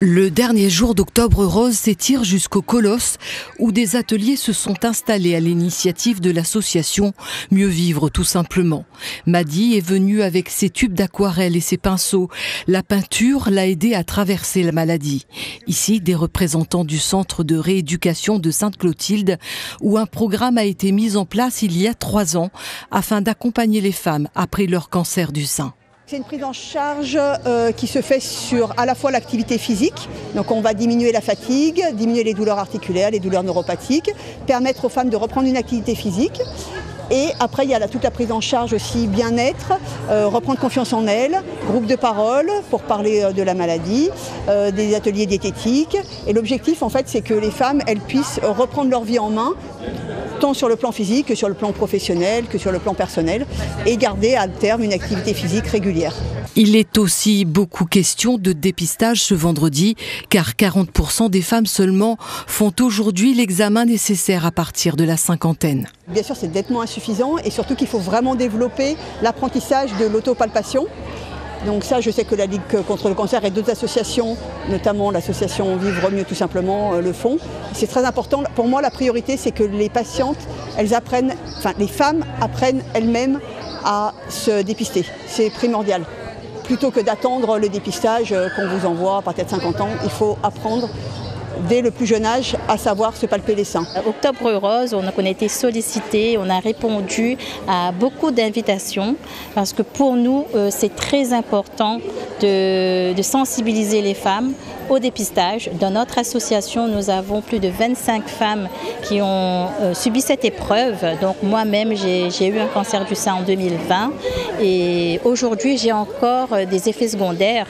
Le dernier jour d'Octobre Rose s'étire jusqu'au Colosse où des ateliers se sont installés à l'initiative de l'association Mieux Vivre tout simplement. Madi est venue avec ses tubes d'aquarelle et ses pinceaux. La peinture l'a aidée à traverser la maladie. Ici, des représentants du centre de rééducation de Sainte-Clotilde où un programme a été mis en place il y a 3 ans afin d'accompagner les femmes après leur cancer du sein. C'est une prise en charge qui se fait sur à la fois l'activité physique, donc on va diminuer la fatigue, diminuer les douleurs articulaires, les douleurs neuropathiques, permettre aux femmes de reprendre une activité physique. Et après, il y a toute la prise en charge aussi bien-être, reprendre confiance en elles, groupe de parole pour parler de la maladie, des ateliers diététiques. Et l'objectif, en fait, c'est que les femmes, elles puissent reprendre leur vie en main, tant sur le plan physique que sur le plan professionnel, que sur le plan personnel, et garder à terme une activité physique régulière. Il est aussi beaucoup question de dépistage ce vendredi, car 40% des femmes seulement font aujourd'hui l'examen nécessaire à partir de la cinquantaine. Bien sûr, c'est nettement insuffisant et surtout qu'il faut vraiment développer l'apprentissage de l'autopalpation. Donc ça, je sais que la Ligue contre le cancer et d'autres associations, notamment l'association Vivre Mieux tout simplement, le font. C'est très important. Pour moi, la priorité, c'est que les patientes, les femmes apprennent elles-mêmes à se dépister. C'est primordial. Plutôt que d'attendre le dépistage qu'on vous envoie à partir de 50 ans, il faut apprendre dès le plus jeune âge à savoir se palper les seins. Octobre Rose, on a été sollicité, on a répondu à beaucoup d'invitations parce que pour nous, c'est très important de sensibiliser les femmes au dépistage. Dans notre association, nous avons plus de 25 femmes qui ont subi cette épreuve. Donc moi-même, j'ai eu un cancer du sein en 2020 et aujourd'hui, j'ai encore des effets secondaires.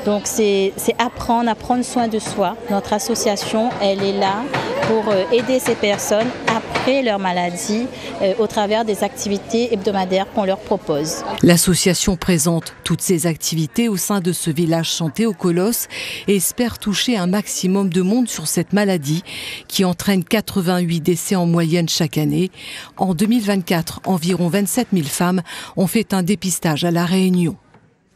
Donc c'est à prendre soin de soi. Notre association, elle est là pour aider ces personnes après leur maladie au travers des activités hebdomadaires qu'on leur propose. L'association présente toutes ces activités au sein de ce village chanté au Colosse et espère toucher un maximum de monde sur cette maladie qui entraîne 88 décès en moyenne chaque année. En 2024, environ 27 000 femmes ont fait un dépistage à La Réunion.